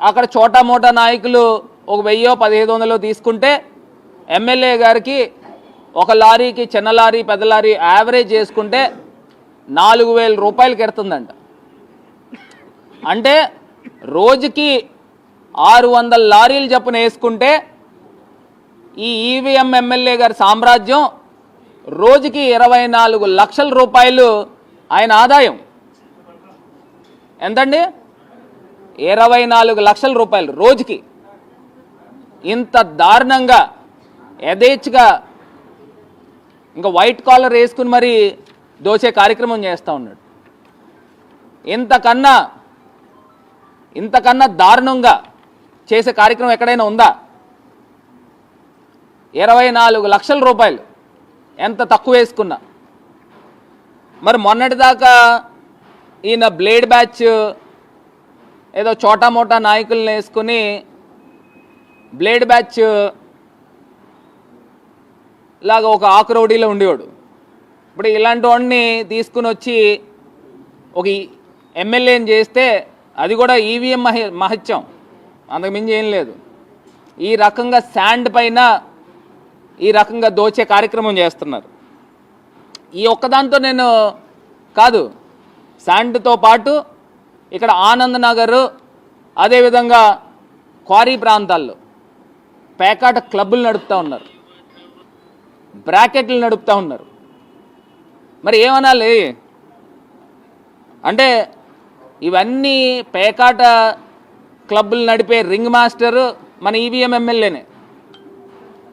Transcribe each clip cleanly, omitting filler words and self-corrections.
అక్కడ చోటా మోటా నాయకులు ఒక 1000-1500 తీసుకుంటే ఎమ్మెల్యే గారికి ఒక లారీకి చిన్న లారీ పెద్ద లారీ యావరేజ్ చేసుకుంటే 4000 రూపాయలకి ఎడుతుందంట. అంటే రోజుకి 600 లారీలు చొప్పున వేసుకుంటే ఈ ఈవీఎం ఎమ్మెల్యే గారి సామ్రాజ్యం రోజుకి 24 లక్షల రూపాయలు ఆయన ఆదాయం. ఎంతండి? 24 లక్షల రూపాయలు రోజుకి. ఇంత దారుణంగా యథేచ్ఛగా ఇంకా వైట్ కాలర్ వేసుకుని మరి దోచే కార్యక్రమం చేస్తూ ఉన్నాడు. ఇంతకన్నా దారుణంగా చేసే కార్యక్రమం ఎక్కడైనా ఉందా? 24 లక్షల రూపాయలు ఎంత తక్కువ వేసుకున్నా. మరి మొన్నటిదాకా ఈయన బ్లేడ్ బ్యాచ్ ఏదో చోటా మోటా నాయకులను వేసుకుని బ్లేడ్ బ్యాచ్ లాగా ఒక ఆకురౌడీలో ఉండేవాడు. ఇప్పుడు ఇలాంటి వాడిని తీసుకుని వచ్చి ఒక ఎమ్మెల్యేని చేస్తే అది కూడా ఈవీఎం మహత్యం, అంతకుమించి ఏం లేదు. ఈ రకంగా శాండ్ పైన ఈ రకంగా దోచే కార్యక్రమం చేస్తున్నారు. ఈ ఒక్కదాంతో నేను కాదు, శాండ్తో పాటు ఇక్కడ ఆనంద్ నగర్ అదేవిధంగా క్వారీ ప్రాంతాల్లో పేకాట క్లబ్బులు నడుపుతూ ఉన్నారు, బ్రాకెట్లు నడుపుతూ ఉన్నారు. మరి ఏమనాలి అంటే ఇవన్నీ పేకాట క్లబ్బులు నడిపే రింగ్ మాస్టరు మన ఈవీఎం ఎమ్మెల్యేనే.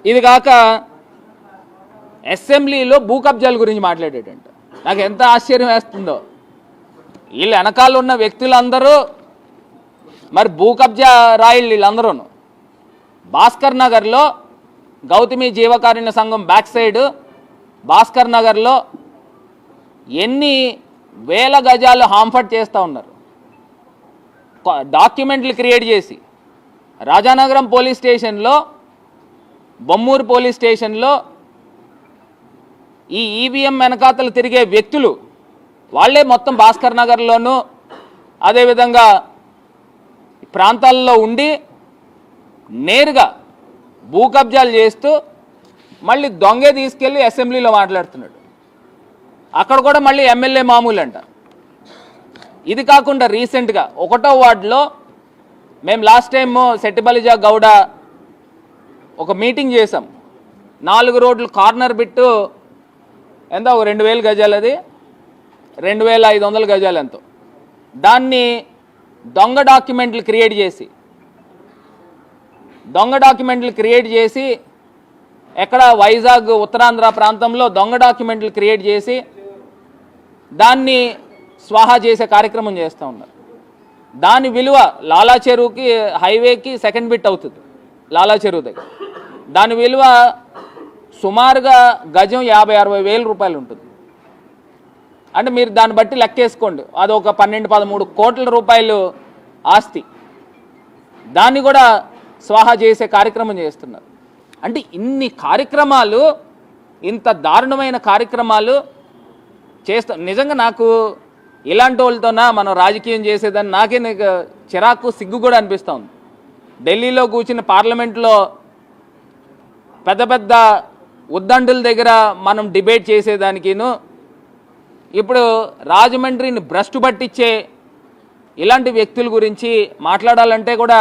ఇది కాక అసెంబ్లీలో భూ కబ్జాల గురించి మాట్లాడేటంట. నాకు ఎంత ఆశ్చర్యం వేస్తుందో. వీళ్ళు వెనకాల ఉన్న వ్యక్తులందరూ మరి భూ కబ్జా రాయిళ్ళు వీళ్ళందరూ. భాస్కర్ నగర్లో గౌతమి జీవకారుణ్య సంఘం బ్యాక్ సైడ్ భాస్కర్ నగర్లో ఎన్ని వేల గజాలు హాంఫర్ట్ చేస్తూ ఉన్నారు. డాక్యుమెంట్లు క్రియేట్ చేసి రాజానగరం పోలీస్ స్టేషన్లో, బొమ్మూరు పోలీస్ స్టేషన్లో ఈ ఈవీఎం వెనకాతలు తిరిగే వ్యక్తులు వాళ్ళే మొత్తం భాస్కర్ నగర్లోనూ అదేవిధంగా ప్రాంతాల్లో ఉండి నేరుగా భూ కబ్జాలు చేస్తూ మళ్ళీ దొంగే తీసుకెళ్ళి అసెంబ్లీలో మాట్లాడుతున్నాడు. అక్కడ కూడా మళ్ళీ ఎమ్మెల్యే మామూలు అంట. ఇది కాకుండా రీసెంట్గా 1వ వార్డులో మేము లాస్ట్ టైం సెట్టిబలిజా గౌడ ఒక మీటింగ్ చేసాం. 4 రోడ్లు కార్నర్ బిట్టు ఎంత, 2000 గజాలు, అది 2500 గజాలు ఎంతో. దాన్ని దొంగ డాక్యుమెంట్లు క్రియేట్ చేసి ఎక్కడ వైజాగ్ ఉత్తరాంధ్ర ప్రాంతంలో దొంగ డాక్యుమెంట్లు క్రియేట్ చేసి దాన్ని స్వాహా చేసే కార్యక్రమం చేస్తూ ఉన్నారు. దాని విలువ లాలా చెరువుకి హైవేకి సెకండ్ బిట్ అవుతుంది, లాలా చెరువు దగ్గర. దాని విలువ సుమారుగా గజం 50-60 వేల రూపాయలు ఉంటుంది. అంటే మీరు దాన్ని బట్టి లెక్కేసుకోండి, అది ఒక 12-13 కోట్ల రూపాయలు ఆస్తి. దాన్ని కూడా స్వాహా చేసే కార్యక్రమం చేస్తున్నారు. అంటే ఇన్ని కార్యక్రమాలు, ఇంత దారుణమైన కార్యక్రమాలు చేస్తా. నిజంగా నాకు ఇలాంటి వాళ్ళతోనా మనం రాజకీయం చేసేదని నాకే చిరాకు, సిగ్గు కూడా అనిపిస్తూ ఉంది. ఢిల్లీలో కూర్చుని పార్లమెంట్లో పెద్ద పెద్ద ఉద్దండుల దగ్గర మనం డిబేట్ చేసేదానికిను, ఇప్పుడు రాజమండ్రిని భ్రష్టు పట్టించే ఇలాంటి వ్యక్తుల గురించి మాట్లాడాలంటే కూడా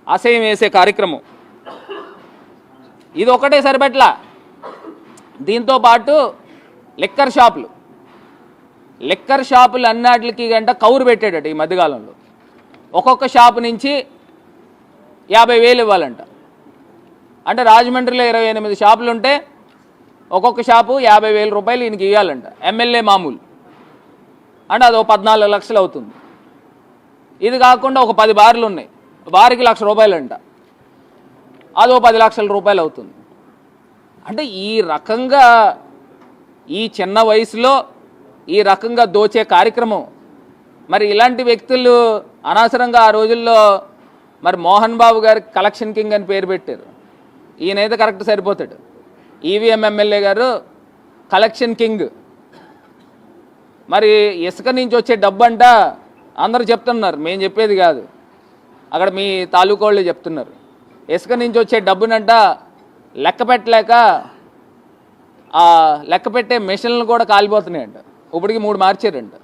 అసహ్యం వేసే కార్యక్రమం. ఇది ఒకటే సరిపెట్లా. దీంతో పాటు లిక్కర్ షాపులు అన్నిటికి గంట కౌరు పెట్టాడట ఈ మధ్యకాలంలో. ఒక్కొక్క షాపు నుంచి 50,000 ఇవ్వాలంట. అంటే రాజమండ్రిలో 28 షాపులు ఉంటే ఒక్కొక్క షాపు 50,000 రూపాయలు ఈయనకి ఇవ్వాలంట, ఎమ్మెల్యే మామూలు. అంటే అదో 14 లక్షలు అవుతుంది. ఇది కాకుండా ఒక 10 బార్లు ఉన్నాయి, బార్కి ₹1,00,000 అంట, అదో 10 లక్షల రూపాయలు అవుతుంది. అంటే ఈ రకంగా ఈ చిన్న వయసులో ఈ రకంగా దోచే కార్యక్రమం. మరి ఇలాంటి వ్యక్తులు అనవసరంగా ఆ రోజుల్లో మరి మోహన్ బాబు గారికి కలెక్షన్ కింగ్ అని పేరు పెట్టారు. ఈయనైతే కరెక్ట్ సరిపోతాడు. ఈవీఎం ఎమ్మెల్యే గారు కలెక్షన్ కింగ్. మరి ఇసుక నుంచి వచ్చే డబ్బు అంట అందరూ చెప్తున్నారు, మేము చెప్పేది కాదు. అక్కడ మీ తాలూకా వాళ్ళు చెప్తున్నారు ఇసుక నుంచి వచ్చే డబ్బునంట లెక్క పెట్టలేక ఆ లెక్క పెట్టే మెషిన్లు కూడా కాలిపోతున్నాయంట. ఇప్పటికి 3 మార్చారంట.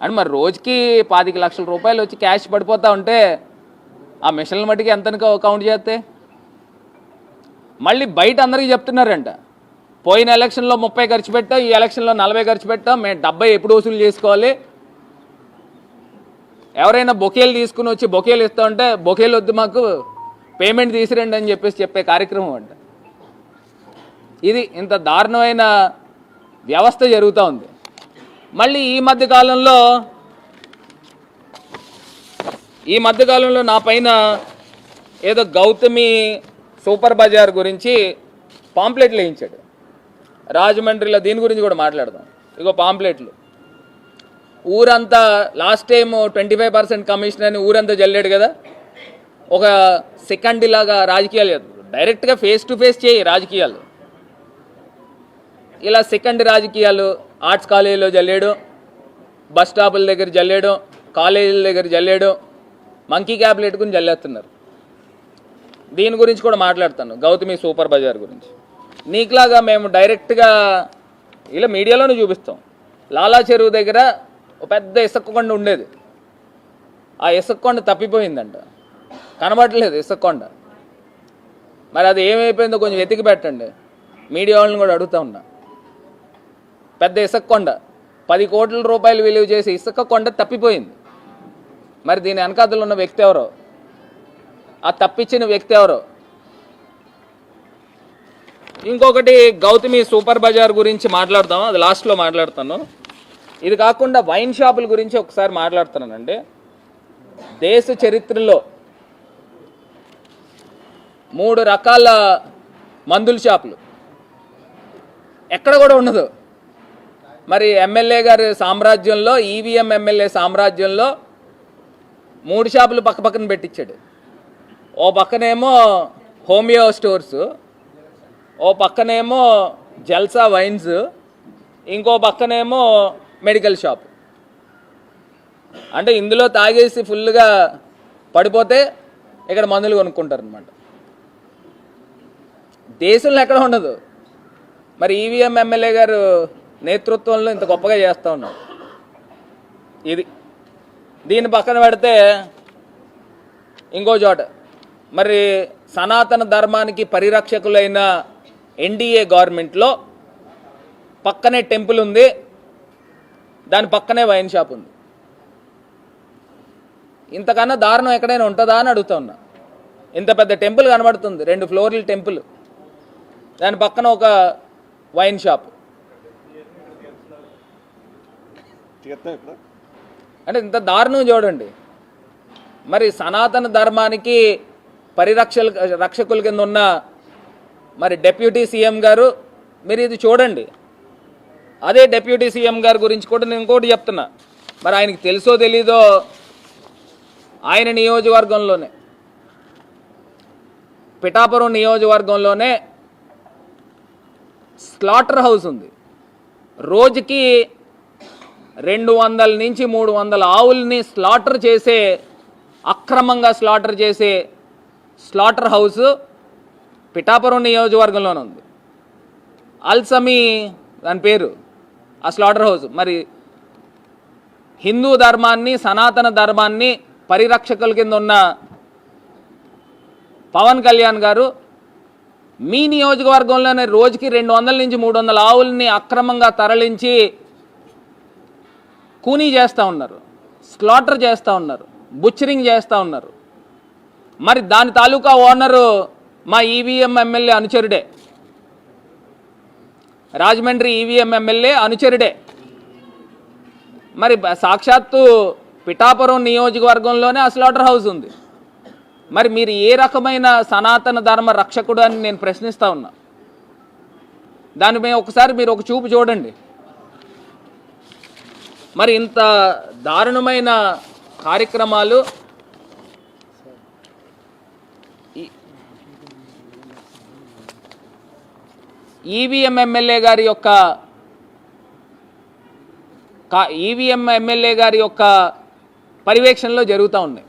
అండ్ మరి రోజుకి 25 లక్షల రూపాయలు వచ్చి క్యాష్ పడిపోతూ ఉంటే ఆ మిషన్ల మట్టికి ఎంతనుకో కౌంట్ చేస్తే మళ్ళీ బయట అందరికీ చెప్తున్నారంట పోయిన ఎలక్షన్లో 30 ఖర్చు పెట్టాం, ఈ ఎలక్షన్లో 40 ఖర్చు పెట్టాం, మేము 70 ఎప్పుడు వసూలు చేసుకోవాలి, ఎవరైనా బొకేలు తీసుకుని వచ్చి బొకేలు ఇస్తూ ఉంటే బొకేలు వద్దు మాకు పేమెంట్ తీసిరండి అని చెప్పే కార్యక్రమం అంట. ఇది ఇంత దారుణమైన వ్యవస్థ జరుగుతూ ఉంది. మళ్ళీ ఈ మధ్యకాలంలో నా పైన ఏదో గౌతమి సూపర్ బజార్ గురించి పాంప్లెట్లు వేయించాడు. రాజమండ్రిలో దీని గురించి కూడా మాట్లాడదాం. ఇగో పాంప్లెట్లు ఊరంతా లాస్ట్ టైం 25% కమిషన్ అని ఊరంతా జల్లాడు కదా. ఒక సెకండ్ లాగా రాజకీయాలు డైరెక్ట్గా ఫేస్ టు ఫేస్ చేయి రాజకీయాలు. ఇలా సెకండ్ రాజకీయాలు ఆర్ట్స్ కాలేజీలో జల్లాడు, బస్ స్టాపుల దగ్గర జల్లాడు, కాలేజీల దగ్గర జల్లాడు, మంకీ క్యాప్లు పెట్టుకుని జల్లేస్తున్నారు. దీని గురించి కూడా మాట్లాడతాను, గౌతమి సూపర్ బజార్ గురించి. నీకులాగా మేము డైరెక్ట్గా ఇలా మీడియాలోనే చూపిస్తాం. లాలా చెరువు దగ్గర ఒక పెద్ద ఇసుక కొండ ఉండేది, ఆ ఇసుక కొండ తప్పిపోయిందంట, కనబడట్లేదు ఇసుక కొండ. మరి అది ఏమైపోయిందో కొంచెం వెతికి పెట్టండి, మీడియా వాళ్ళని కూడా అడుగుతా ఉన్నా. పెద్ద ఇసుక కొండ 10 కోట్ల రూపాయలు విలువ చేసి ఇసుక కొండ తప్పిపోయింది. మరి దీని వెనకాతలు ఉన్న వ్యక్తి ఎవరో, ఆ తప్పించిన వ్యక్తి ఎవరో. ఇంకొకటి గౌతమి సూపర్ బజార్ గురించి మాట్లాడతాము, అది లాస్ట్లో మాట్లాడతాను. ఇది కాకుండా వైన్ షాపుల గురించి ఒకసారి మాట్లాడుతున్నానండి. దేశ చరిత్రలో 3 రకాల మందుల షాపులు ఎక్కడ కూడా ఉండదు. మరి ఎమ్మెల్యే గారి సామ్రాజ్యంలో, ఈవీఎం ఎమ్మెల్యే సామ్రాజ్యంలో 3 షాపులు పక్కన పెట్టించాడు. ఓ పక్కనేమో హోమియో స్టోర్స్, ఓ పక్కనేమో జల్సా వైన్స్, ఇంకో పక్కనేమో మెడికల్ షాప్. అంటే ఇందులో తాగేసి ఫుల్గా పడిపోతే ఇక్కడ మందులు కొనుక్కుంటారు అనమాట. దేశంలో ఎక్కడ ఉండదు. మరి ఈవీఎం ఎమ్మెల్యే గారు నేతృత్వంలో ఇంత గొప్పగా చేస్తూ ఉన్నాడు. ఇది దీన్ని పక్కన పెడితే ఇంకో చోట మరి సనాతన ధర్మానికి పరిరక్షకులైన ఎన్డీఏ గవర్నమెంట్లో పక్కనే టెంపుల్ ఉంది, దాని పక్కనే వైన్ షాప్ ఉంది. ఇంతకన్నా దారుణం ఎక్కడైనా ఉంటుందా అని అడుగుతా ఉన్నా. ఇంత పెద్ద టెంపుల్ కనబడుతుంది, 2 ఫ్లోర్ల టెంపుల్, దాని పక్కన ఒక వైన్ షాప్. అంటే ఇంత దారుణం చూడండి. మరి సనాతన ధర్మానికి రక్షకుల కింద ఉన్న మరి డిప్యూటీ సీఎం గారు, మీరు ఇది చూడండి. అదే డిప్యూటీ సీఎం గారి గురించి కూడా నేను ఇంకోటి చెప్తున్నా. మరి ఆయనకి తెలుసో తెలీదో, ఆయన నియోజకవర్గంలోనే, పిఠాపురం నియోజకవర్గంలోనే స్లాటర్ హౌస్ ఉంది. రోజుకి 200 నుంచి 300 ఆవుల్ని స్లాటర్ చేసే, అక్రమంగా స్లాటర్ చేసే స్లాటర్ హౌస్ పిఠాపురం నియోజకవర్గంలోనే ఉంది. అల్సమీ దాని పేరు ఆ స్లాటర్ హౌస్. మరి హిందూ ధర్మాన్ని, సనాతన ధర్మాన్ని పరిరక్షకుల కింద ఉన్న పవన్ కళ్యాణ్ గారు మీ నియోజకవర్గంలోనే రోజుకి 200 నుంచి 300 ఆవుల్ని అక్రమంగా తరలించి కూనీ చేస్తూ ఉన్నారు, స్లాటర్ చేస్తూ ఉన్నారు, బుచ్చరింగ్ చేస్తూ ఉన్నారు. మరి దాని తాలూకా ఓనరు మా ఈవీఎం ఎమ్మెల్యే అనుచరుడే, రాజమండ్రి ఈవీఎం ఎమ్మెల్యే అనుచరుడే. మరి సాక్షాత్తు పిఠాపురం నియోజకవర్గంలోనే ఆ స్లాటర్ హౌస్ ఉంది. మరి మీరు ఏ రకమైన సనాతన ధర్మ రక్షకుడు అని నేను ప్రశ్నిస్తూ ఉన్నా. దానిపై ఒకసారి మీరు ఒక చూపు చూడండి. మరి ఇంత దారుణమైన కార్యక్రమాలు ఈవీఎం ఎమ్మెల్యే గారి యొక్క పర్యవేక్షణలో జరుగుతూ ఉన్నాయి.